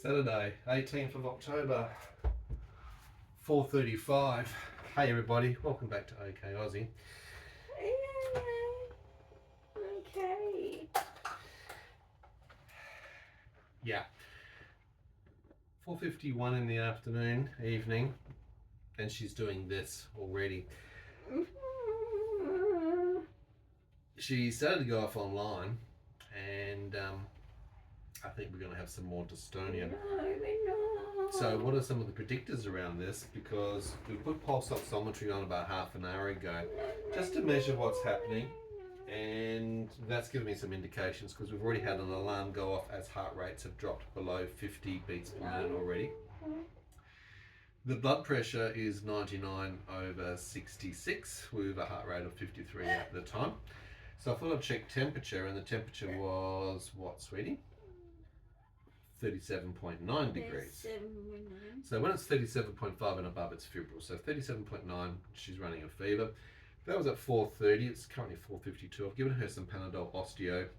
Saturday, 18th of October, 4:35. Hey everybody, welcome back to OK Aussie. Okay. Yeah. 4:51 in the evening, and she's doing this already. She started to go off online, and I think we're going to have some more dystonia. No, we're not. So what are some of the predictors around this? Because we put pulse oximetry on about half an hour ago, just to measure what's happening, and that's given me some indications because we've already had an alarm go off as heart rates have dropped below 50 beats per minute already. The blood pressure is 99/66 with a heart rate of 53 at the time. So I thought I'd check temperature, and the temperature was what, sweetie? 37.9 degrees. So when it's 37.5 and above, it's febrile. So 37.9, she's running a fever. That was at 4:30. It's currently 4:52. I've given her some Panadol Osteo.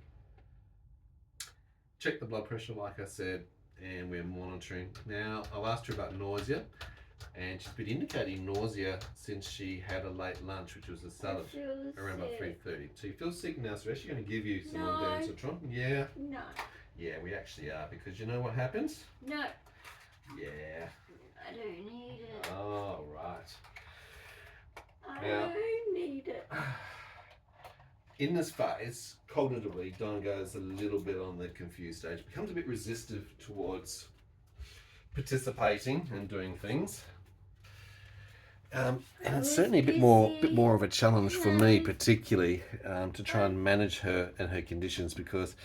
Check the blood pressure, like I said, and we're monitoring. Now, I've asked her about nausea, and she's been indicating nausea since she had a late lunch, which was a salad, around about 3:30. So you feel sick now, so we're actually going to give you some ondansetron. Yeah. No. Yeah, we actually are, because you know what happens? No. Yeah. I don't need it. Oh, right. I don't need it. In this phase, cognitively, Dyan goes a little bit on the confused stage, becomes a bit resistive towards participating and doing things. And it's certainly a bit more of a challenge for me, particularly to try and manage her and her conditions, because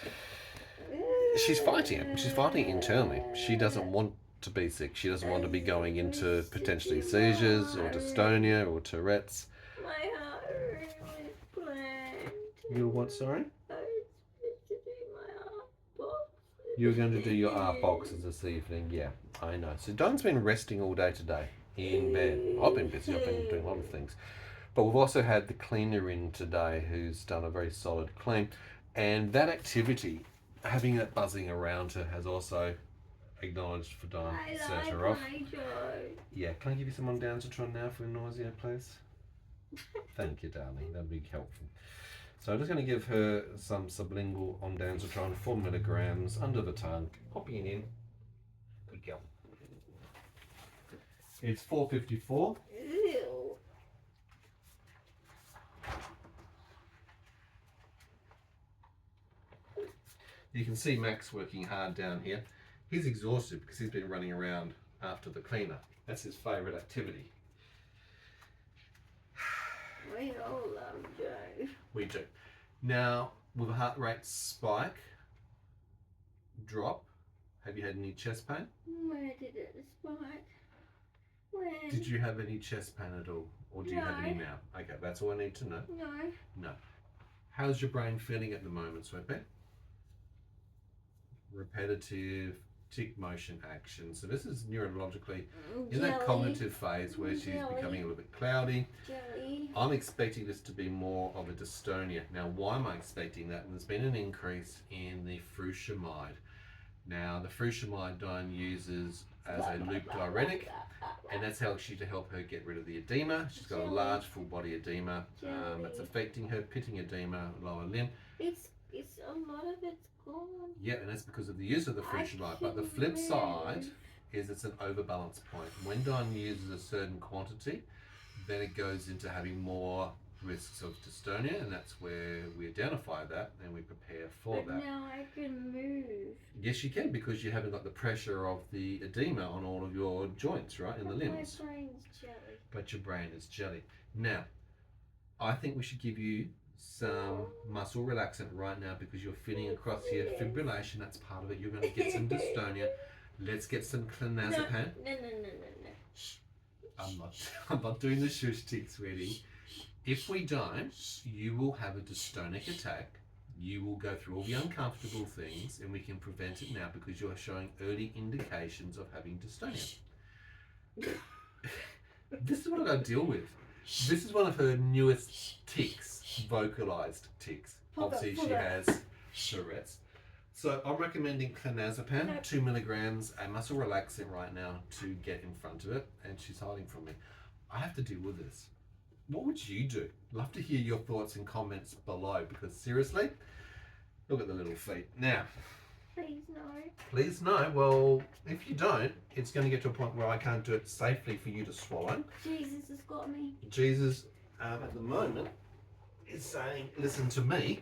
she's fighting it. She's fighting it internally. She doesn't want to be sick. She doesn't want to be going into potentially seizures or dystonia or Tourette's. My heart really planned. You were what, sorry? I was supposed to do my art box. You were going to do your art boxes this evening, yeah, I know. So Dyan's been resting all day today in bed. I've been busy, I've been doing a lot of things. But we've also had the cleaner in today who's done a very solid clean. And that activity, having that buzzing around her, has also acknowledged for Dyan to set her off. Yeah, can I give you some ondansetron now for nausea, please? Thank you, darling. That'd be helpful. So I'm just going to give her some sublingual ondansetron, 4 milligrams under the tongue, popping it in. Good girl. It's 4:54. Ew. You can see Max working hard down here. He's exhausted because he's been running around after the cleaner. That's his favourite activity. We all love Joe. We do. Now, with a heart rate spike, drop, have you had any chest pain? Where did it spike? When? Did you have any chest pain at all? Or do you have any now? Okay, that's all I need to know. No. No. How's your brain feeling at the moment, Sweetpea? Repetitive tick motion action. So this is neurologically in that cognitive phase where she's becoming a little bit cloudy. Jelly. I'm expecting this to be more of a dystonia. Now, why am I expecting that? There's been an increase in the furosemide. Now, the furosemide Dyan uses as a loop diuretic, and that's actually to help her get rid of the edema. She's got a large full body edema that's affecting her, pitting edema, lower limb. It's a lot of it's gone. Yeah, and that's because of the use of the furosemide. But the flip side is it's an overbalance point. When Dyan uses a certain quantity, then it goes into having more risks of dystonia, and that's where we identify that and we prepare for But that. now I can move. Yes, you can, because you haven't got the pressure of the edema on all of your joints, right, in the limbs. My brain's jelly. But your brain is jelly. Now, I think we should give you some muscle relaxant right now, because you're feeling across here fibrillation. That's part of it. You're going to get some dystonia. Let's get some clonazepam. No. Shh. I'm not doing the shush tick, sweetie. If we don't, you will have a dystonic attack. You will go through all the uncomfortable things, and we can prevent it now because you're showing early indications of having dystonia. This is what I've got to deal with. This is one of her newest tics, vocalized tics. Obviously, she has Tourette's. So I'm recommending clonazepam, 2 milligrams, a muscle relaxant right now to get in front of it, and she's hiding from me. I have to deal with this. What would you do? Love to hear your thoughts and comments below, because seriously, look at the little feet. Now, Please no. please no. Well, if you don't, it's going to get to a point where I can't do it safely for you to swallow. Jesus has got me. Jesus, at the moment, is saying, listen to me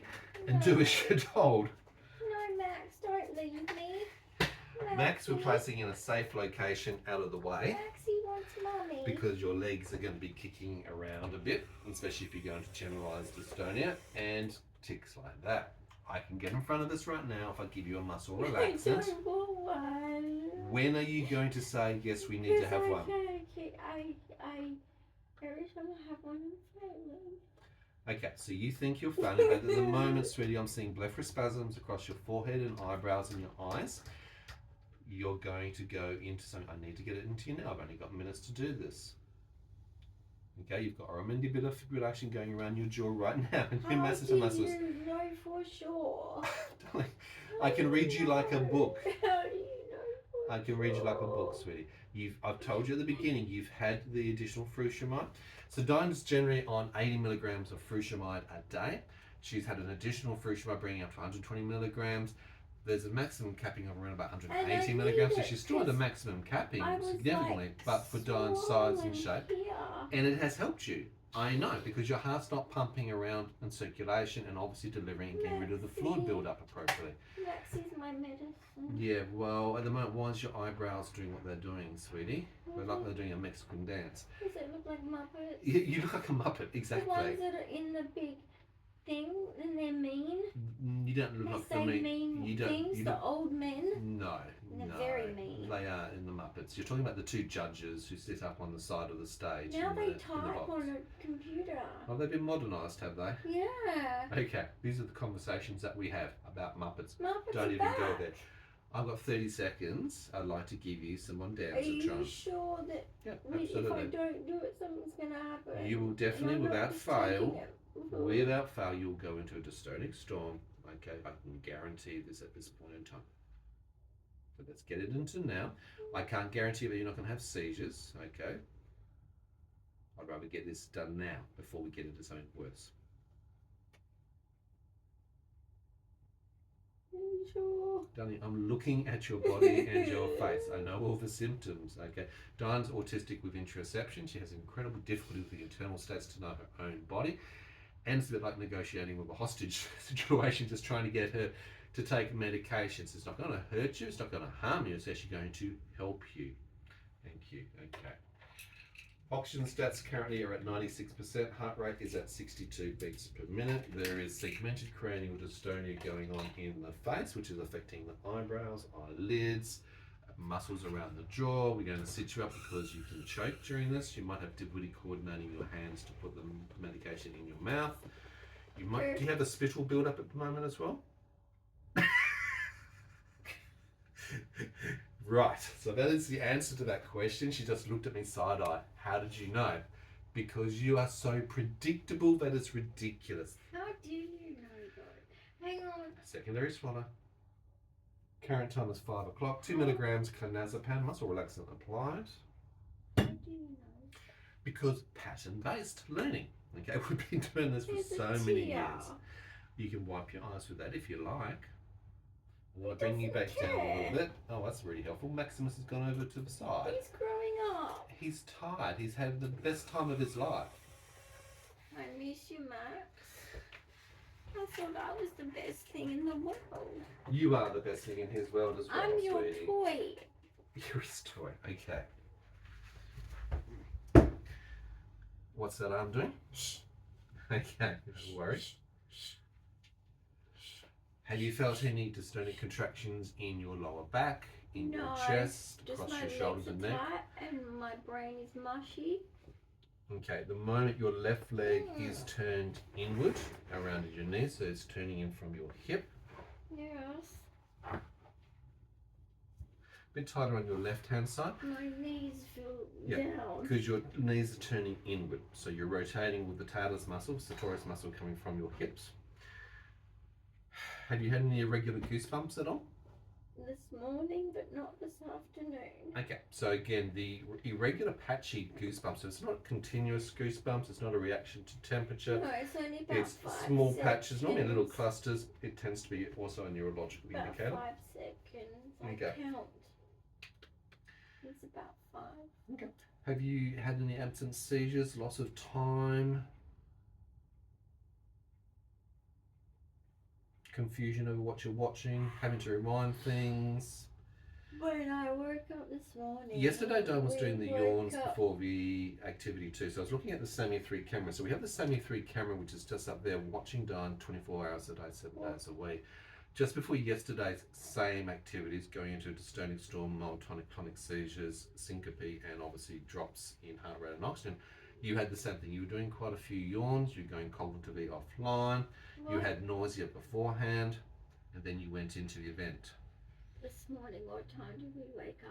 and do as you're told. No, Max, don't leave me. Max, we're placing in a safe location out of the way. Maxie wants mommy. Because your legs are going to be kicking around a bit, especially if you're going to generalised dystonia and tics like that. I can get in front of this right now if I give you a muscle relaxant. I don't want one. When are you going to say, yes, we need to have one? Every time I have one, I'm failing. Okay, so you think you're failing, but at the moment, sweetie, I'm seeing blepharospasms across your forehead and eyebrows and your eyes. You're going to go into something. I need to get it into you now. I've only got minutes to do this. Okay, you've got a bit of fibrillation going around your jaw right now, and your muscles and muscles. How do you know for sure? Darling, I can read you like a book. How do you know for I can read you like a book, sure? sweetie. I've told you at the beginning, you've had the additional furosemide. So Dyan's generally on 80 milligrams of furosemide a day. She's had an additional furosemide bringing up to 120 milligrams. There's a maximum capping of around about 180 milligrams, so she's still at the maximum capping significantly, but for Dyan's size and shape. And it has helped you. I know, because your heart's not pumping around in circulation and obviously delivering and getting rid of the fluid build-up appropriately. Max is my medicine. Yeah, well, at the moment, why is your eyebrows doing what they're doing, sweetie? They're like they're doing a Mexican dance. Does it look like Muppets? You look like a Muppet, exactly. The ones that are in the big thing and they're mean. You don't look like They the say mean things, the old men. No, They're no. very mean. They are in the Muppets. You're talking about the two judges who sit up on the side of the stage. Now they in the type box. on a computer. Oh, they've been modernised, have they? Yeah. Okay, these are the conversations that we have about Muppets. Muppets Don't are even go back. there. I've got 30 seconds. I'd like to give you some on downs Are you to try. sure that Yeah, if I absolutely. don't do it, something's going to happen? You will definitely, And I'm not without just fail, taking it. without fail, you'll go into a dystonic storm. Okay, I can guarantee this at this point in time. So let's get it into now. I can't guarantee that you're not going to have seizures. Okay. I'd rather get this done now before we get into something worse. Are you sure? Darling, I'm looking at your body and your face. I know all the symptoms. Okay. Dyan's autistic with interoception. She has incredible difficulty with the internal states to know her own body. And it's a bit like negotiating with a hostage situation, just trying to get her to take medications. It's not going to hurt you. It's not going to harm you. It's actually going to help you. Thank you. Okay. Oxygen stats currently are at 96%. Heart rate is at 62 beats per minute. There is segmented cranial dystonia going on in the face, which is affecting the eyebrows, eyelids, muscles around the jaw. We're going to sit you up because you can choke during this. You might have difficulty coordinating your hands to put the medication in your mouth. You might. Do you have a spittle build up at the moment as well? Right, so that is the answer to that question. She just looked at me side-eye. How did you know? Because you are so predictable that it's ridiculous. How do you know that? Hang on. Secondary swallow. Current time is 5 o'clock. 2 milligrams clonazepam, muscle relaxant applied. How do you know? Because pattern-based learning. Okay, we've been doing this for There's a so many tear. years. You can wipe your eyes with that if you like. I'm going He to bring you back doesn't down a little care. bit. Oh, that's really helpful. Maximus has gone over to the side. He's growing up. He's tired. He's had the best time of his life. I miss you, Max. I thought I was the best thing in the world. You are the best thing in his world as well, I'm your sweetie. toy. You're his toy. Okay. What's that arm doing? Okay, no worries. Have you felt any dystonic contractions in your lower back, in your chest, just across my your legs shoulders are and neck? tight and my brain is mushy. Okay, the moment your left leg is turned inward around your knee, so it's turning in from your hip. Yes. A bit tighter on your left hand side. My knees feel Yeah, down. because your knees are turning inward. So you're rotating with the patalis muscle, sartorius muscle coming from your hips. Have you had any irregular goosebumps at all? This morning, but not this afternoon. Okay, so again, the irregular patchy goosebumps, so it's not continuous goosebumps, it's not a reaction to temperature. No, it's only about It's 5 small seconds. patches, normally little clusters. It tends to be also a neurological About indicator. 5 seconds. I Okay. count. It's about 5. Okay. Have you had any absent seizures, loss of time, confusion over what you're watching, having to rewind things? When I woke up this morning. Yesterday, Dyan was doing the woke yawns up- before the activity too. So I was looking at the SAMI 3 camera. So we have the SAMI 3 camera, which is just up there watching Dyan 24 hours a day, 7 days a week. Just before yesterday's same activities, going into a dystonia storm, mild tonic-clonic seizures, syncope, and obviously drops in heart rate and oxygen, you had the same thing. You were doing quite a few yawns, you were going cognitively offline, you had nausea beforehand, and then you went into the event. This morning, what time did we wake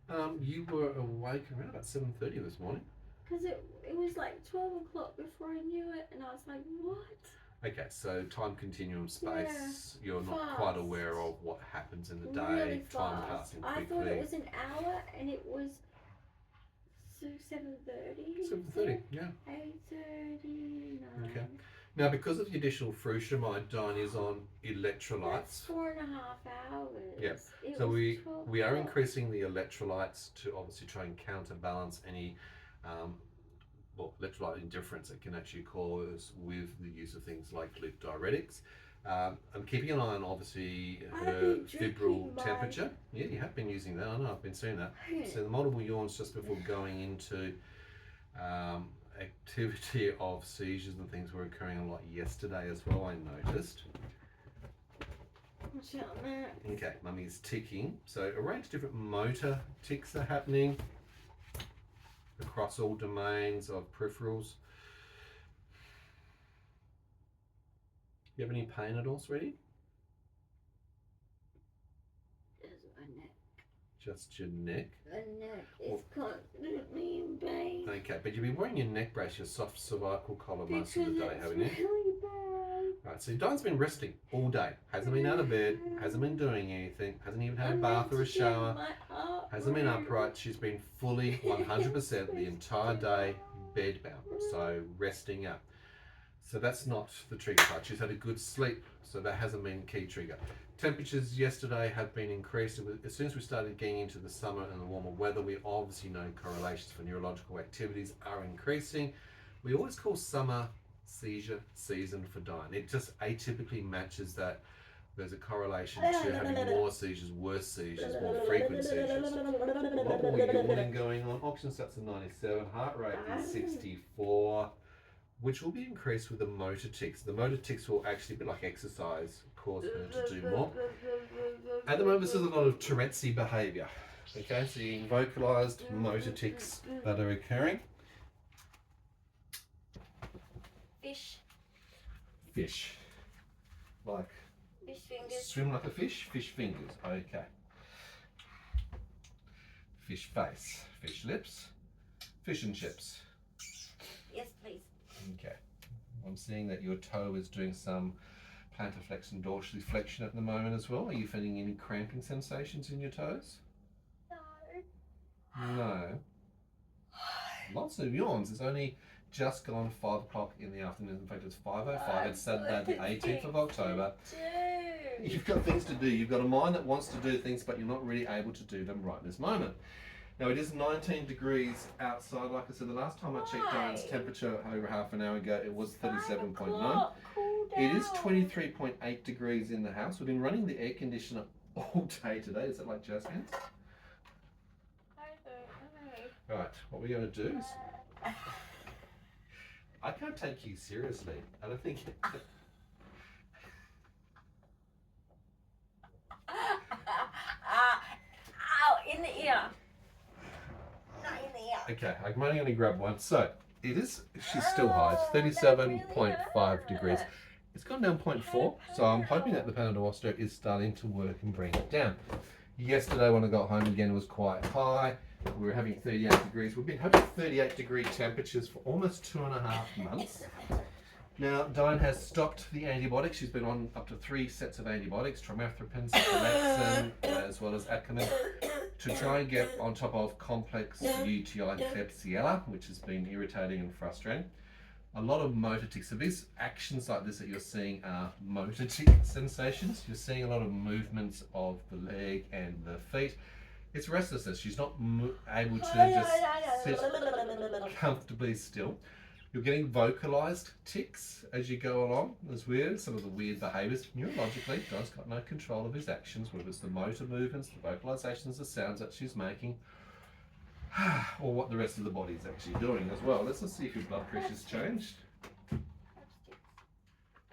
up? You were awake around about 7:30 this morning. Because it was like 12 o'clock before I knew it, and I was like, what? Okay, so time continuum space, you're not fast. quite aware of what happens in the day, Really time fast. passing I quickly. thought it was an hour, and it was 7:30. 7:30, yeah. 8:30, 9. Okay. Now, because of the additional fruitamide, Dyan is on That's electrolytes. 4.5 hours. Yeah. It So was we 12 are o'clock. increasing the electrolytes to obviously try and counterbalance any electrolyte indifference that can actually cause with the use of things like lip diuretics. I'm keeping an eye on obviously I've her been febrile drinking temperature. Yeah, you have been using that. I know, I've been seeing that. Yeah. So the multiple yawns just before going into activity of seizures and things were occurring a lot yesterday as well, I noticed. Watch out, Matt. Okay, mummy is ticking. So a range of different motor tics are happening across all domains of peripherals. You have any pain at all, sweetie? There's my neck. Just your neck? My neck is constantly in pain. Okay, but you've been wearing your neck brace, your soft cervical collar most of the Because day, it's haven't you? really bad. Right, so Dyan's been resting all day. Hasn't been out of bed, hasn't been doing anything, hasn't even had a I'm bath or a meant to get shower, my heart hasn't been rate. upright. She's been fully 100% the entire day bedbound, so resting up. So that's not the trigger part. She's had a good sleep, so that hasn't been a key trigger. Temperatures yesterday have been increased. As soon as we started getting into the summer and the warmer weather, we obviously know correlations for neurological activities are increasing. We always call summer seizure season for Dyan. It just atypically matches that. There's a correlation to having more seizures, worse seizures, more frequent seizures. A lot more yawning going on. Oxygen stats at 97, heart rate is 64, which will be increased with the motor tics. The motor tics will actually be like exercise, cause her to do more. At the moment, this is a lot of Tourette's behaviour. Okay, so you vocalised motor tics that are occurring. Fish. Like Fish fingers. swim like a fish, fish fingers. Okay. Fish face, fish lips, fish and chips. Yes, please. Okay. I'm seeing that your toe is doing some plantar flexion and dorsiflexion at the moment as well. Are you feeling any cramping sensations in your toes? No. No. Lots of yawns. It's only just gone 5 o'clock in the afternoon. In fact, it's 5:05. It's Saturday, the 18th of October. You've got things to do. You've got a mind that wants to do things, but you're not really able to do them right this moment. Now, it is 19 degrees outside. Like I said, the last time I checked Dyan's temperature over half an hour ago, it was 37.9. It is 23.8 degrees in the house. We've been running the air conditioner all day today. Is it like jazz hands? I don't know. Right, what we're going to do is... I can't take you seriously. I don't think... Ow, in the ear. Not in the ear. Okay, I'm only going to grab one. So, it is... She's still high. It's 37.5 degrees. It's gone down 0.4, so I'm hoping that the Panadol Osteo is starting to work and bring it down. Yesterday when I got home again, it was quite high. We were having 38 degrees. We've been having 38 degree temperatures for almost 2.5 months. Now, Dyan has stopped the antibiotics. She's been on up to 3 sets of antibiotics, trimethoprim, ciprofloxacin, as well as Acamin, to try and get on top of complex UTI Klebsiella, which has been irritating and frustrating. A lot of motor tics. So these actions like this that you're seeing are motor tic sensations. You're seeing a lot of movements of the leg and the feet. It's restlessness. She's not able to just sit comfortably still. You're getting vocalized tics as you go along. It's weird. Some of the weird behaviors. Neurologically, Don's got no control of his actions, whether it's the motor movements, the vocalizations, the sounds that she's making, or what the rest of the body is actually doing as well. Let's just see if your blood pressure's changed.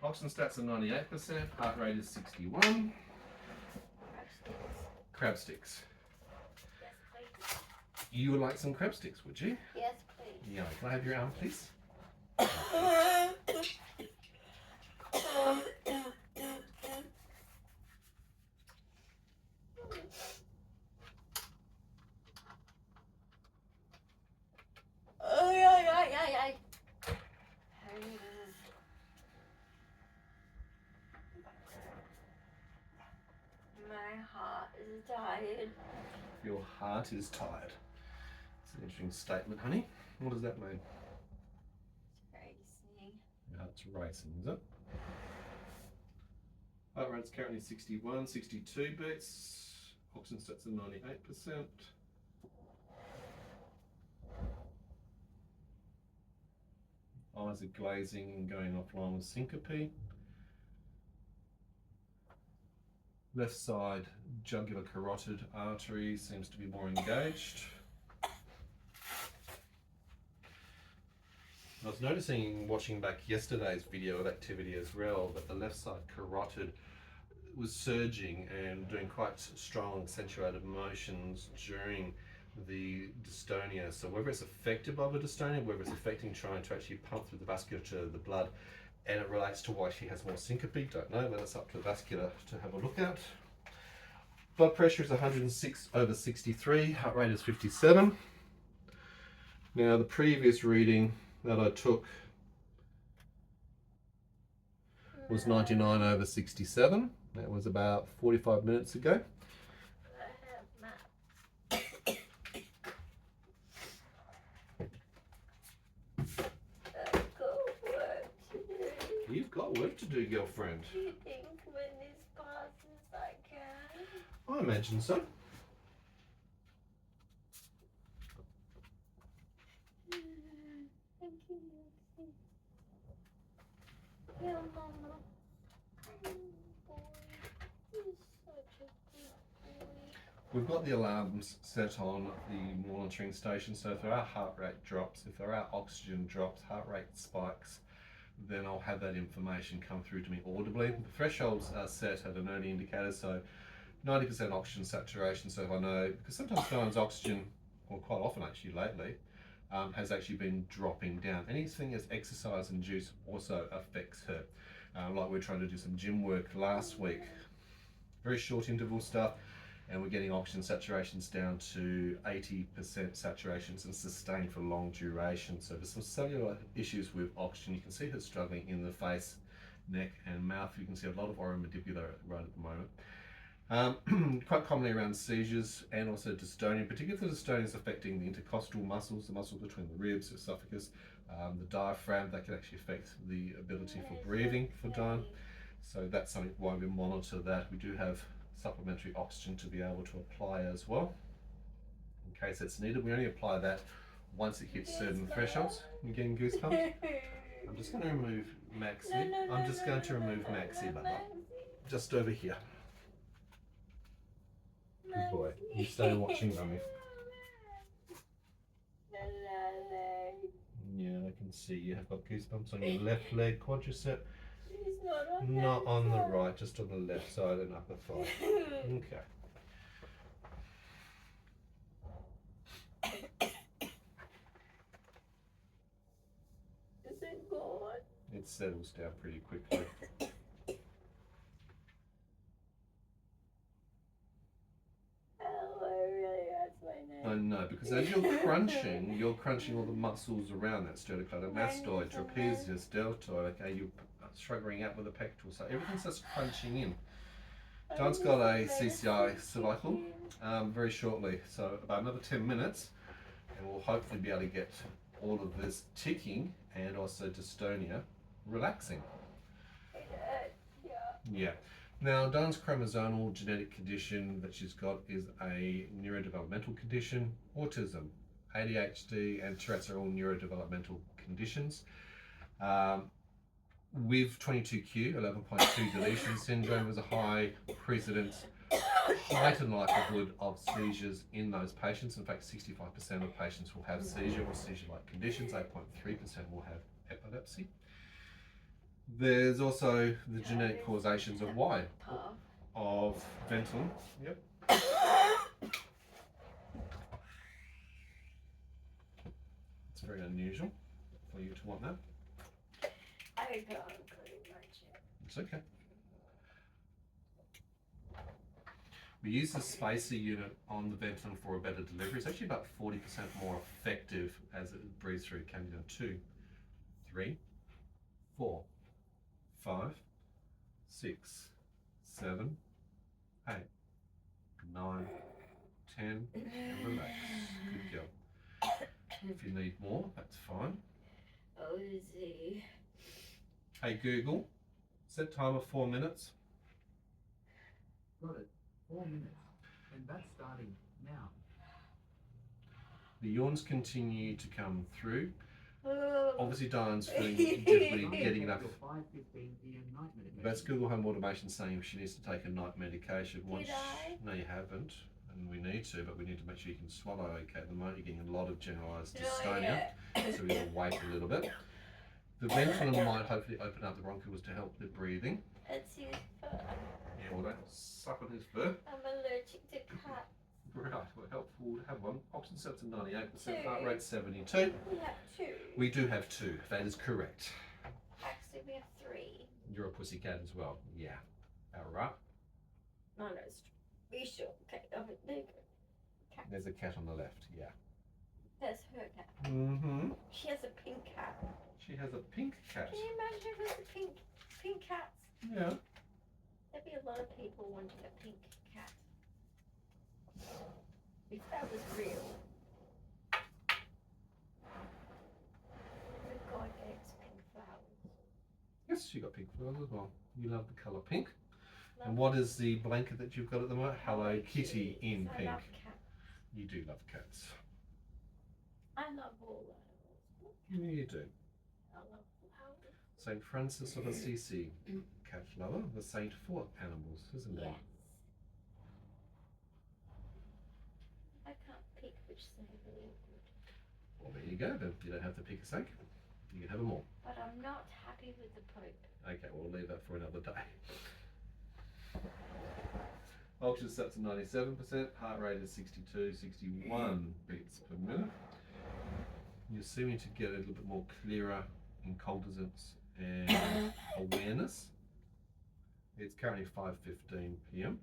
Oxygen stats are 98%, heart rate is 61. Crab sticks. Yes, please. You would like some crab sticks, would you? Yes, please. Yeah, can I have your arm, please? My heart is tired. Your heart is tired. It's an interesting statement, honey. What does that mean? Racing. Your heart's racing, is it? Heart rate's currently 61, 62 beats. Oxygen stats are 98%. Eyes are glazing and going offline with syncope. Left side jugular carotid artery seems to be more engaged. I was noticing, watching back yesterday's video of activity as well, that the left side carotid was surging and doing quite strong accentuated motions during the dystonia. So whether it's affected by the dystonia, whether it's affecting trying to actually pump through the vasculature of the blood, and it relates to why she has more syncope, don't know, but it's up to the vascular to have a look at. Blood pressure is 106/63, heart rate is 57. Now the previous reading that I took was 99/67. That was about 45 minutes ago. You've got work to do, girlfriend. Do you think when this passes I can? I imagine so. Thank you, Lucy. Yeah, Mama. Boy, you're such a good boy. We've got the alarms set on the monitoring station, so if there are heart rate drops, if there are oxygen drops, heart rate spikes, then I'll have that information come through to me audibly. The thresholds are set at an early indicator, so 90% oxygen saturation. So if I know, because sometimes oxygen, or quite often actually lately, has actually been dropping down. Anything that's exercise induced also affects her. Like we're trying to do some gym work last week, very short interval stuff, and we're getting oxygen saturations down to 80% saturations and sustained for long duration. So there's some cellular issues with oxygen. You can see her struggling in the face, neck and mouth. You can see a lot of oromandibular right at the moment. Quite commonly around seizures and also dystonia, particularly if the dystonia is affecting the intercostal muscles, the muscles between the ribs, esophagus, the diaphragm. That can actually affect the ability for breathing for Dyan. So that's something why we monitor that. We do have supplementary oxygen to be able to apply as well in case it's needed. We only apply that once it hits certain thresholds. You're getting goosebumps? I'm just going to remove Maxie. I'm just going to remove Maxie, Bubba. Just over here. Good boy. You stay watching Mummy. Yeah, I can see you have got goosebumps on your left leg quadricep. Not on the right, just on the left side and upper thigh. Okay. Is it gone? It settles down pretty quickly. Oh, it really hurts my neck. I know, because Because as you're crunching all the muscles around that sternocleidomastoid, trapezius, deltoid. Okay, you're struggling out with the pectoral, so everything starts crunching in. Dyan's got a CCI cervical very shortly, so about another 10 minutes, and we'll hopefully be able to get all of this ticking and also dystonia relaxing. Yeah. Now, Dyan's chromosomal genetic condition that she's got is a neurodevelopmental condition. Autism, ADHD, and Tourette's are all neurodevelopmental conditions. With 22q, 11.2 deletion syndrome, there's a high precedence, heightened likelihood of seizures in those patients. In fact, 65% of patients will have seizure or seizure-like conditions. 8.3% will have epilepsy. There's also the genetic causations of why of Ventolin. Yep. It's very unusual for you to want that. I can't pretty much it. It's okay. We use the spacer unit on the Ventolin for a better delivery. It's actually about 40% more effective as it breathes through. It came down 2, 3, 4, 5, 6, 7, 8, 9, 10, and relax. Good girl. If you need more, that's fine. Aussie. Hey Google, set timer 4 minutes. Got it. 4 minutes. And that's starting now. The yawns continue to come through. Obviously Dyan's feeling difficulty getting enough. That's Google Home Automation saying she needs to take a night medication. Did I? No, you haven't. And we need to, but we need to make sure you can swallow okay. At the moment you're getting a lot of generalised dystonia, so we will wait a little bit. The Ventolin might hopefully open up the bronchioles to help the breathing. It's his fur. Yeah, well don't suck on his fur. I'm allergic to cats. Right, well helpful to have one. Oxygen sets at 98%, 2. heart rate 72. We have 2. We do have 2, that is correct. Actually, we have 3. You're a pussycat as well, yeah. Alright. No, it's be sure. Okay, over there. Cat. There's a cat on the left, yeah. That's her cat. Mm-hmm. She has a pink cat. She has a pink cat. Can you imagine if it was a pink cats? Yeah. There'd be a lot of people wanting a pink cat. If that was real. The God eggs pink flowers. Yes, she got pink flowers as well. You love the colour pink. Love And what is the blanket that you've got at the moment? Hello Kitty in I pink. love cats. You do love cats. I love all animals. Yeah, you do. I love flowers. St. Francis of Assisi, cat lover, the saint for animals, isn't Yes. it? I can't pick which side really good. Well, there you go then. You don't have to pick a sake. You can have them all. But I'm not happy with the Pope. Okay, we'll leave that for another day. Oxygen sets at 97%, heart rate is 62, 61 beats per minute. You're seeming to get a little bit more clearer incognizance and awareness. It's currently 5:15 p.m.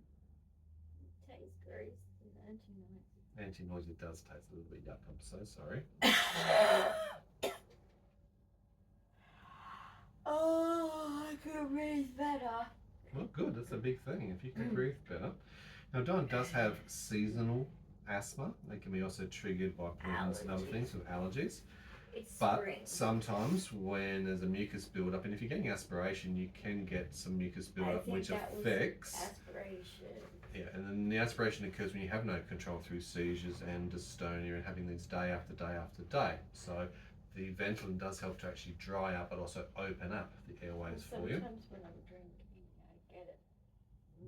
It tastes gross and anti-noise. Anti-nausea does taste a little bit yuck, I'm so sorry. Oh, I can breathe better. Well, good, that's a big thing, if you can breathe better. Now, Dyan does have seasonal asthma. They can be also triggered by pollens and other things with allergies. It's But spring. sometimes when there's a mucus build-up, and if you're getting aspiration, you can get some mucus build-up which affects... aspiration. Yeah, and then the aspiration occurs when you have no control through seizures and dystonia and having these day after day after day. So the Ventolin does help to actually dry up but also open up the airways for you. Sometimes when I'm drinking, I get it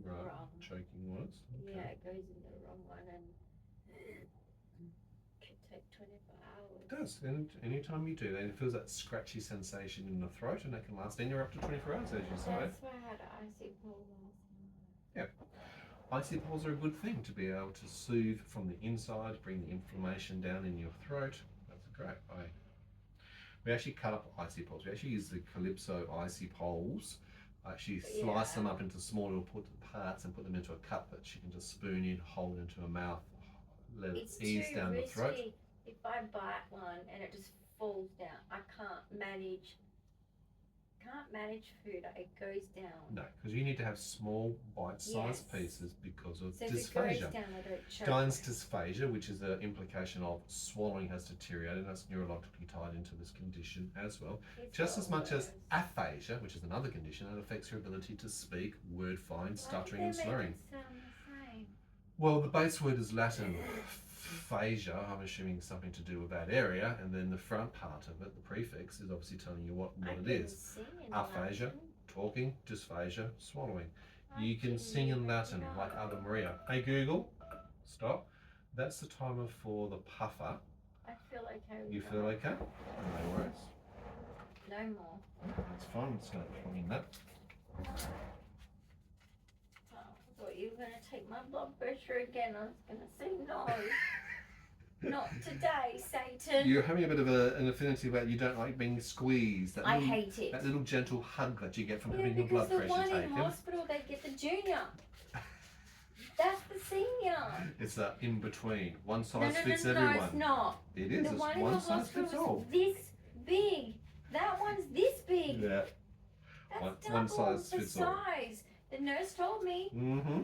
Right, wrong. choking words. Okay. Yeah, it goes in the wrong one and it could take 24 hours. It does, and anytime you do that, it feels that scratchy sensation in the throat, and that can last anywhere up to 24 hours, as you say. That's why I had an icy pole last night. Icy poles are a good thing to be able to soothe from the inside, bring the inflammation down in your throat. That's a great way. We actually cut up icy poles. We actually use the Calypso icy poles. Actually slice them up into small little parts and put them into a cup that she can just spoon in, hold into her mouth, let It's it ease too down the risky. throat. If I bite one and it just falls down, I can't manage food. It goes down. No, because you need to have small bite-sized Yes. pieces because of So if it goes dysphagia. down, I don't choke. Dyan's dysphagia, which is an implication of swallowing has deteriorated, that's neurologically tied into this condition as well. It's Just as much as worse. aphasia, which is another condition that affects your ability to speak, word find, Why stuttering do and they make slurring. it sound the same? Well, the base word is Latin phasia, I'm assuming something to do with that area, and then the front part of it, the prefix, is obviously telling you what I it can is. sing in Aphasia, Latin. talking, dysphagia, swallowing. I You can didn't sing in even Latin know. like Ave Maria. Hey Google, stop. That's the timer for the puffer. I feel okay. You with feel that. okay? No worries. No more. That's fine. It's not plugging that. Oh, I thought you were going to take my blood pressure again. I was going to say no. Not today, Satan. You're having a bit of an affinity about you don't like being squeezed. That I little, hate it. that little gentle hug that you get from Yeah, having your blood because the pressure one in taken. hospital, they get the junior. That's the senior. It's that in between. One No, size no, fits no, no, everyone. it's not. It is. The It's one in the one size hospital fits all. is this big. That one's this big. Yeah. That's One double size the fits all. size. The nurse told me. Mm-hmm.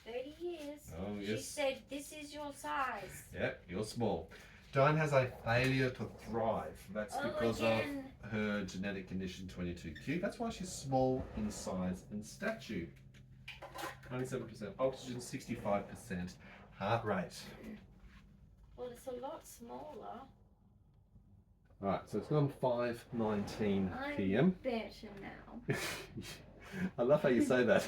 30 years. Oh, She yes. said, this is your size. Yeah, you're small. Dyan has a failure to thrive. That's because again. of her genetic condition 22q. That's why she's small in size and stature. 97% oxygen, 65% heart rate. Well, it's a lot smaller. Alright, so it's gone 5:19 I'm p.m. better now. I love how you say that.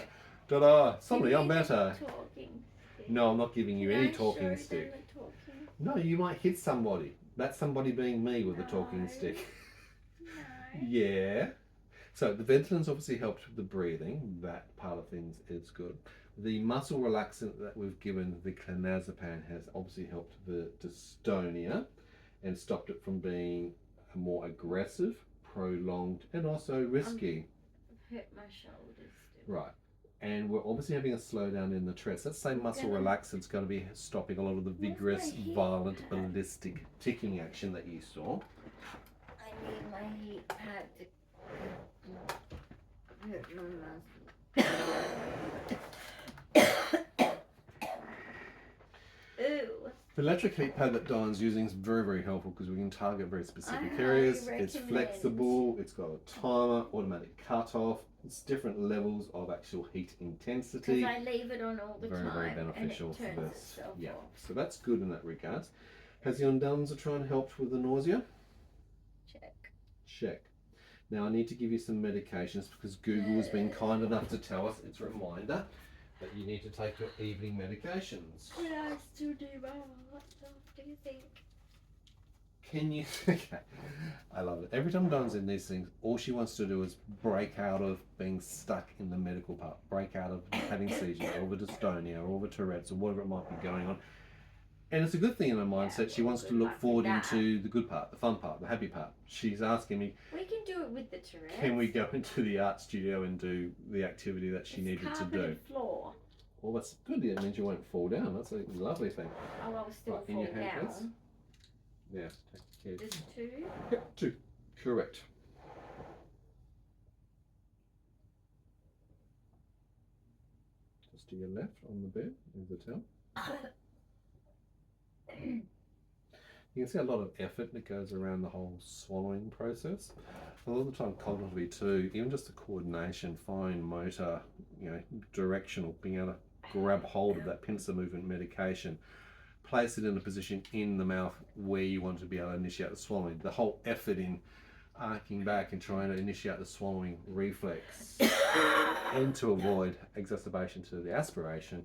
Ta-da! Suddenly I'm Give me the better. talking stick. No, I'm not giving you any Can I talking show them stick. the talking? No, you might hit somebody. That's somebody being me with a talking No. stick. No. Yeah. So the Ventolins obviously helped with the breathing. That part of things is good. The muscle relaxant that we've given, the clonazepam, has obviously helped the dystonia and stopped it from being more aggressive, prolonged, and also risky. I've hurt my shoulders still. Right. And we're obviously having a slowdown in the Tourette's. That same muscle gonna- relaxant's going to be stopping a lot of the Where's my vigorous, heat violent, pad? ballistic ticking action that you saw. I need my heat pad to hurt my muscle. Ooh. The electric heat pad that Dyan's using is very, very helpful because we can target very specific I areas. highly It's recommend. flexible, it's got a timer, automatic cut-off, it's different levels of actual heat intensity. Because I leave it on all the Very, time. very beneficial and it for turns this. itself Yeah, off. so that's good in that regard. Has the Undans try and helped with the nausea? Check. Check. Now I need to give you some medications because Google has been kind enough to tell us, it's a reminder, that you need to take your evening medications. But I still do my hot stuff, do you think? Can you? Okay, I love it. Every time Dawn's in these things, all she wants to do is break out of being stuck in the medical part, break out of having seizures, or the dystonia, or the Tourette's, or whatever it might be going on. And it's a good thing in her mindset. She well, wants to good look luck with forward that. into the good part, the fun part, the happy part. She's asking me, We can do it with the Tourette's. can we go into the art studio and do the activity that she needed to do? Carpeted floor. Well, that's good. It means you won't fall down. That's a lovely thing. Oh, I'll still Right, in fall your hand, please. down. Yeah, take care. Just two. Yep, 2. Correct. Just to your left on the bed is the towel. You can see a lot of effort that goes around the whole swallowing process. A lot of the time cognitively too, even just the coordination, fine motor, directional, being able to grab hold of that pincer movement medication, place it in a position in the mouth where you want to be able to initiate the swallowing. The whole effort in arcing back and trying to initiate the swallowing reflex and to avoid exacerbation to the aspiration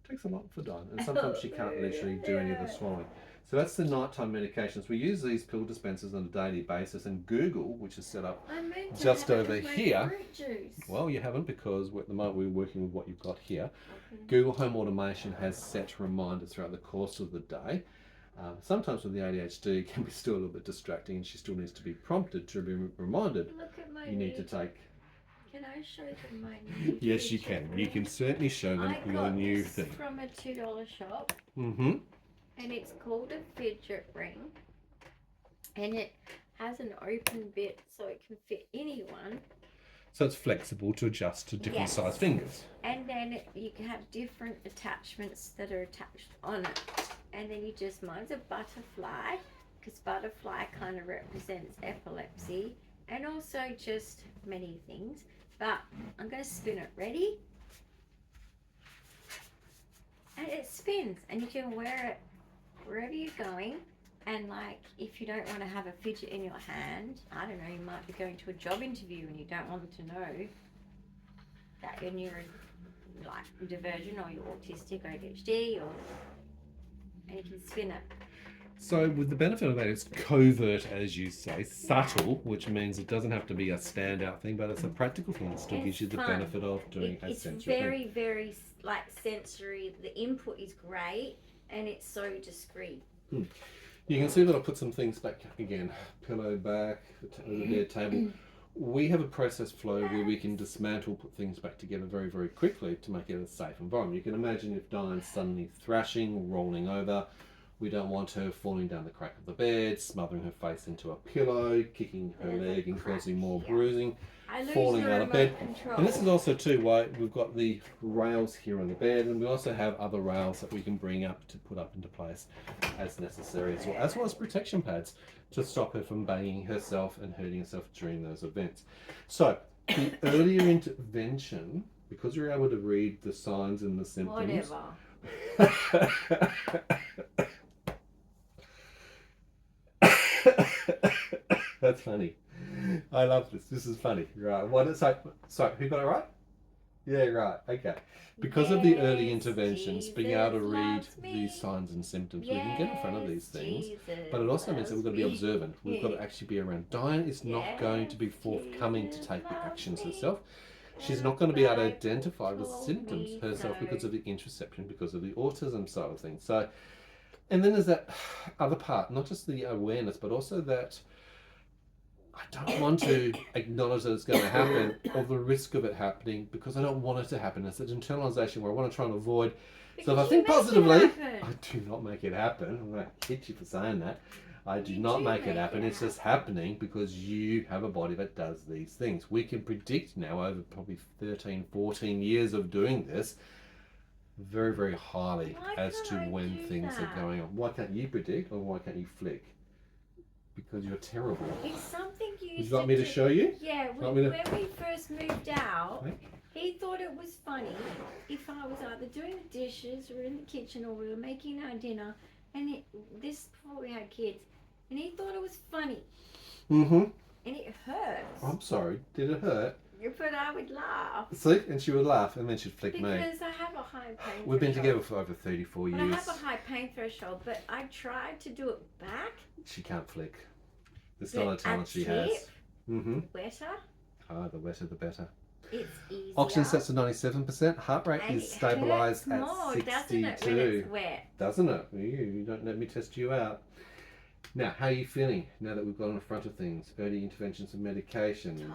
takes a lot for Dyan, and sometimes she can't literally do any of the swallowing. So that's the nighttime medications. We use these pill dispensers on a daily basis, and Google, which is set up I meant to just have it over with my here. fruit juice. Well, you haven't, because at the moment we're working with what you've got here. Okay. Google Home Automation has set reminders throughout the course of the day. Sometimes with the ADHD it can be still a little bit distracting, and she still needs to be prompted to be reminded Look at my you need to knee. take Can I show them my new Yes, you fidget can. You can ring? certainly show them I your got new this thing. from a $2 shop, Mm-hmm. and it's called a fidget ring, and it has an open bit so it can fit anyone. So it's flexible to adjust to different Yes. size fingers. And then you can have different attachments that are attached on it. And then mine's a butterfly, because butterfly kind of represents epilepsy and also just many things. But I'm going to spin it. Ready? And it spins, and you can wear it wherever you're going. And like, if you don't want to have a fidget in your hand, I don't know, you might be going to a job interview and you don't want them to know that you're neurodivergent or you're autistic or ADHD, and you can spin it. So with the benefit of that, it's covert, as you say, subtle, which means it doesn't have to be a standout thing, but it's a practical thing that still gives you the fun. benefit of doing a It's sensory very, thing. very like sensory. The input is great, and it's so discreet. You can see that I put some things back again. Pillow back, the bed table. We have a process flow where we can dismantle, put things back together very, very quickly to make it a safe environment. You can imagine if Dyan's suddenly thrashing, rolling over, we don't want her falling down the crack of the bed, smothering her face into a pillow, kicking her leg and causing more bruising, falling out of bed. Control. And this is also too why we've got the rails here on the bed, and we also have other rails that we can bring up to put up into place as necessary, as well as protection pads to stop her from banging herself and hurting herself during those events. So the earlier intervention, because you're able to read the signs and the symptoms. Whatever. That's funny. I love this. This is funny. Right. So who got it right? Yeah, right. Okay. Because of the early interventions, being able to read these signs and symptoms, we can get in front of these things. But it also means that we've got to be observant. We've got to actually be around. Dyan is not going to be forthcoming to take the actions herself. She's not going to be able to identify the symptoms herself because of the interoception, because of the autism side of things. So, and then there's that other part, not just the awareness, but also that I don't want to acknowledge that it's going to happen or the risk of it happening because I don't want it to happen. It's an internalization where I want to try and avoid. So if I think positively, I do not make it happen. I'm going to hit you for saying that. I do not make it happen. It's just happening because you have a body that does these things. We can predict now over probably 13, 14 years of doing this very, very highly as to when things are going on. Why can't you predict or why can't you flick? Because you're terrible. It's something you Would you like me to show you? Yeah, when we first moved out, he thought it was funny if I was either doing the dishes or in the kitchen or we were making our dinner, and this before we had kids, and he thought it was funny. Mm-hmm. And it hurts. I'm sorry. Did it hurt? But I would laugh. See? And she would laugh and then she'd flick me. Because I have a high pain We've been threshold. together for over 34 years. But I have a high pain threshold, but I tried to do it back. She can't flick. It's not a talent she has. Mm-hmm. Wetter. Ah, the wetter the better. It's easier. Oxygen sets to 97%. Heart rate is stabilised at more, 62. doesn't it, when it's wet? Doesn't it? You don't let me test you out. Now, how are you feeling now that we've got in front of things? Early interventions and medications.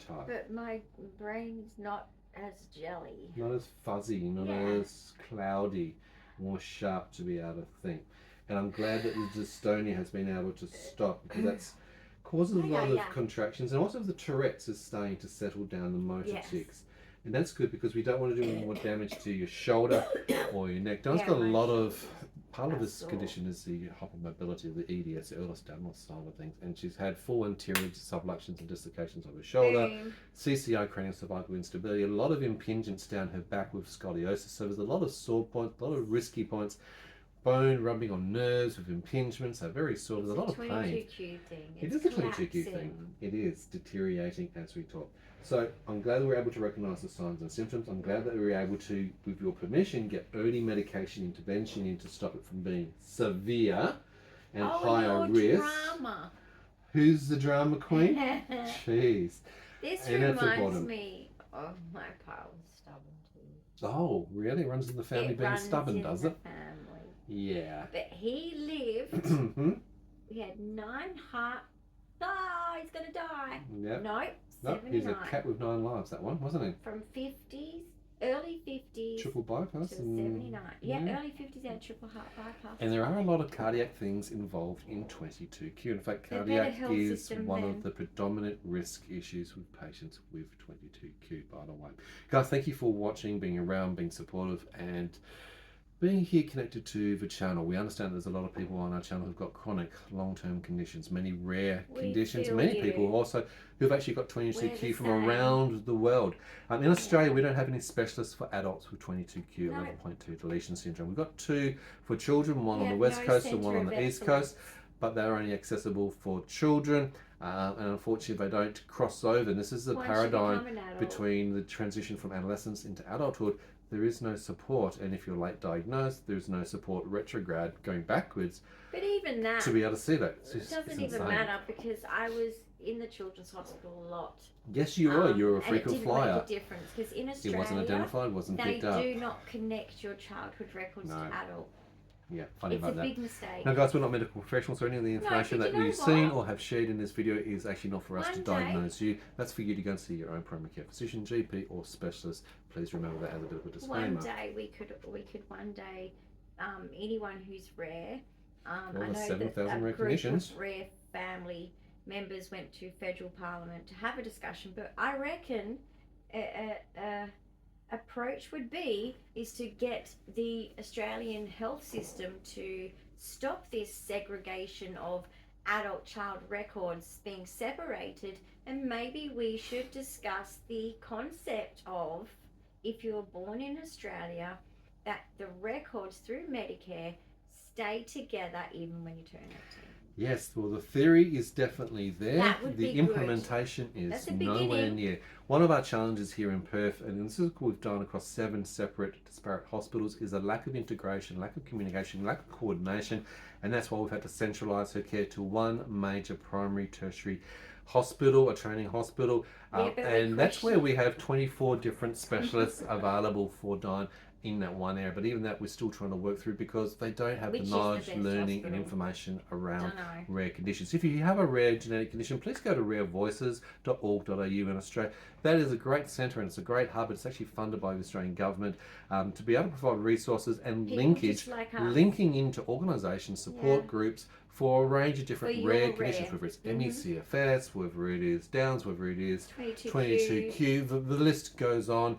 Tired, but my brain's not as jelly. Not as fuzzy, not as cloudy, more sharp to be able to think. And I'm glad that the dystonia has been able to stop because that's causes a lot of contractions, and also the Tourette's is starting to settle down, the motor tics. And that's good because we don't want to do any more damage to your shoulder or your neck. Don's got a lot of, part of this condition is the hypermobility of the EDS, the Ehlers-Danlos style of things. And she's had full anterior subluxations and dislocations of her shoulder, CCI, cranial cervical instability, a lot of impingements down her back with scoliosis. So there's a lot of sore points, a lot of risky points. Bone rubbing on nerves with impingements, so very sore. There's a lot of pain. 22q thing. It is a 22q thing. It is deteriorating as we talk. So I'm glad that we're able to recognise the signs and symptoms. I'm glad that we were able to, with your permission, get early medication intervention in to stop it from being severe and higher risk. Drama. Who's the drama queen? Jeez. This And reminds me of my pile of stubborn too. Oh, really? It runs in the family being stubborn, does it? Family. Yeah. But he lived. We had 9 heart. Ah, he's gonna die. Yep. No, No, he's a 79. cat with 9 lives, that one, wasn't he? From 50s, early 50s Triple bypass. to And 79. Yeah, yeah. early 50s they had triple heart bypass. And there are a lot of cardiac things involved in 22q. In fact, They've got a cardiac health is system one then. of the predominant risk issues with patients with 22q, by the way. Guys, thank you for watching, being around, being supportive, and being here connected to the channel. We understand there's a lot of people on our channel who've got chronic long-term conditions, many rare We conditions, feel many you. people also who've actually got We're 22q the from same. around the world. In Australia, we don't have any specialists for adults with 22q, No. 11.2 deletion syndrome. We've got 2 for children, one We on the have west no coast and centre one on of the east excellence. coast, but they're only accessible for children. And unfortunately, they don't cross over. And this is the Once you paradigm become an adult. between the transition from adolescence into adulthood. There is no support, and if you're late diagnosed, there's no support retrograde going backwards But even that, to be able to see that. it doesn't even matter because I was in the children's hospital a lot. Yes, you are. You're a And it frequent didn't flyer. make a difference because in It Australia, wasn't identified, wasn't they picked up. do not connect your childhood records No. to adult. Yeah, funny It's a about that. big mistake. Now, guys, we're not medical professionals, so any of the information but that you know we've what? seen or have shared in this video is actually not for us to One day- diagnose you. That's for you to go and see your own primary care physician, GP, or specialist. Please remember that as a bit of a disclaimer. One day we could one day anyone who's rare. I Well, know there's that 7,000 a rare group conditions. of rare family members went to federal parliament to have a discussion, but I reckon a approach would be is to get the Australian health system to stop this segregation of adult child records being separated, and maybe we should discuss the concept of, if you were born in Australia, that the records through Medicare stay together even when you turn 18. Yes, well, the theory is definitely there. That would The be implementation is That's a nowhere beginning. near. One of our challenges here in Perth, and this is what we've done across 7 separate disparate hospitals, is a lack of integration, lack of communication, lack of coordination, and that's why we've had to centralise her care to one major primary tertiary hospital, a training hospital, Yeah, but we and that's where question- we have 24 different specialists available for Dyan in that one area. But even that we're still trying to work through because they don't have Which the is the knowledge, best learning and hospital? information around Dunno. rare conditions. If you have a rare genetic condition, please go to rarevoices.org.au in Australia. That is a great centre and it's a great hub. It's actually funded by the Australian government to be able to provide resources and People linkage, just like us. linking into organisations, support Yeah. groups for a range of different For rare your conditions, rare. whether it's Mhm. ME/CFS, whether it is Downs, whether it is 22Q. 22q, the list goes on.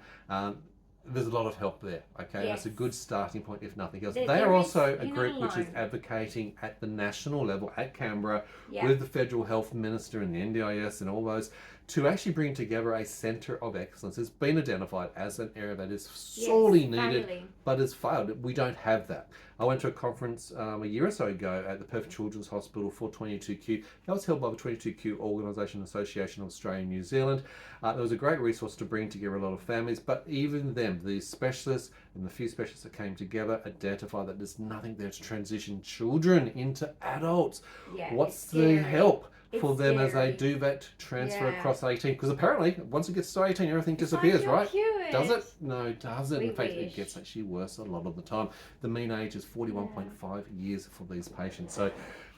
There's a lot of help there, okay? Yes. That's a good starting point, if nothing else. There- They there are is- also a you're not group which is alone. advocating at the national level, at Canberra, Yeah. with the federal health minister and the NDIS and all those, to actually bring together a centre of excellence. It's been identified as an area that is sorely Yes, needed, family. but has failed. We don't have that. I went to a conference a year or so ago at the Perth Children's Hospital for 22q. That was held by the 22q Organisation Association of Australia and New Zealand. There was a great resource to bring together a lot of families, but even them, the specialists and the few specialists that came together identified that there's nothing there to transition children into adults. Yeah, What's it's the scary. help for It's them as they scary. do that transfer Yeah. across 18? Because apparently, once it gets to 18, everything It's disappears, like you're right? cured. Does it? No, it doesn't. We In fact, it wish. gets actually worse a lot of the time. The mean age is 41.5 years for these patients. So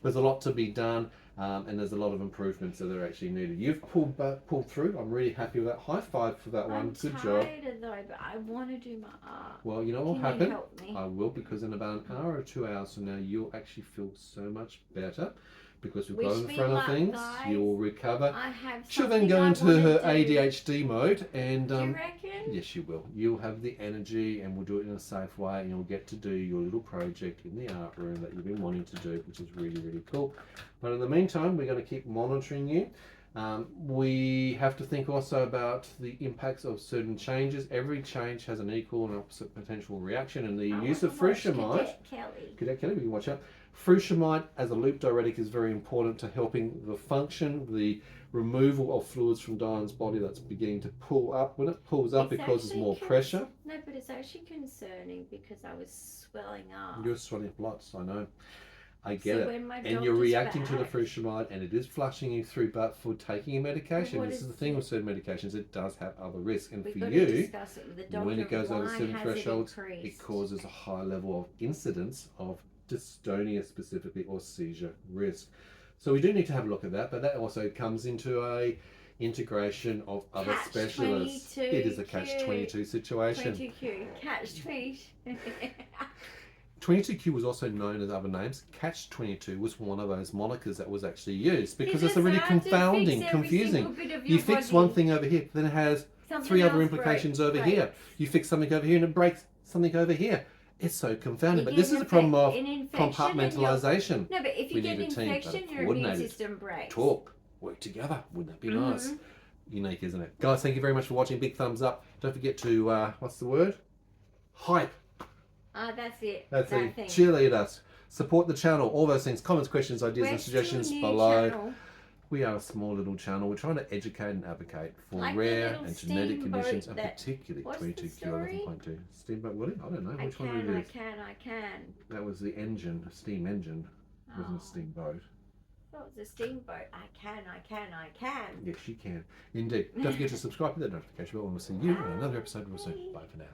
there's a lot to be done, and there's a lot of improvements that are actually needed. You've pulled through. I'm really happy with that. High five for that one. I'm Good job. tired though, but I want to do my art. Well, you know what will Can you happen? help me? I will, because in about an hour or 2 hours from now, you'll actually feel so much better. Because we've got Wish in me front of luck, things, guys. you'll recover. I have She'll something then go I into wanna her do. ADHD mode, and Do you reckon? yes, you will. You'll have the energy, and we'll do it in a safe way, and you'll get to do your little project in the art room that you've been wanting to do, which is really, really cool. But in the meantime, we're going to keep monitoring you. We have to think also about the impacts of certain changes. Every change has an equal and opposite potential reaction, and the I use wanna of watch fructamide. Cadet Kelly. Cadet Kelly, we can watch out. Fructamide as a loop diuretic is very important to helping the function, the removal of fluids from Dyan's body that's beginning to pull up. When it pulls up, It's it causes actually more pressure. No, but it's actually concerning because I was swelling up. You're swelling lots, I know. I get So it. when my And you're doctor's reacting to the back- fructamide, and it is flushing you through, but for taking a medication, What this is is the thing it? with certain medications, it does have other risks. And We've for got to you, discuss it with the doctor. when it goes over Why certain has thresholds, it it increased? causes a high level of incidence of dystonia specifically, or seizure risk. So we do need to have a look at that, but that also comes into a integration of other Catch specialists. 22 It is a catch-22 situation. 22Q. Catch 20. 22Q was also known as other names. Catch-22 was one of those monikers that was actually used because You it's a really just have to confounding, fix every confusing. single bit of You your fix body. one thing over here, but then it has Something three other else implications over breaks. here. You fix something over here and it breaks something over here. It's so confounding. You But this get is a problem of an infection and compartmentalization. No, but if We you get need an a team that infection, are your immune coordinated. system breaks. Talk, work together. Wouldn't that be nice? Mhm. Unique, isn't it? Guys, thank you very much for watching. Big thumbs up. Don't forget to, what's the word? Hype. That's it. That's that it. thing. Cheerlead us. Support the channel. All those things. Comments, questions, ideas, We're and suggestions still a new below. channel. We are a small little channel. We're trying to educate and advocate for Like the rare little and genetic steamboat conditions, and that- particularly what's the 22Q story? 11.2. Steamboat Willie? I don't know. I Which one can, it I is? can. That was the engine, a steam engine. It wasn't a Oh. steamboat. That was a steamboat. I can. Yes, you can. Indeed. Don't forget to subscribe to the notification bell, and we'll see you in another episode real soon. Bye for now.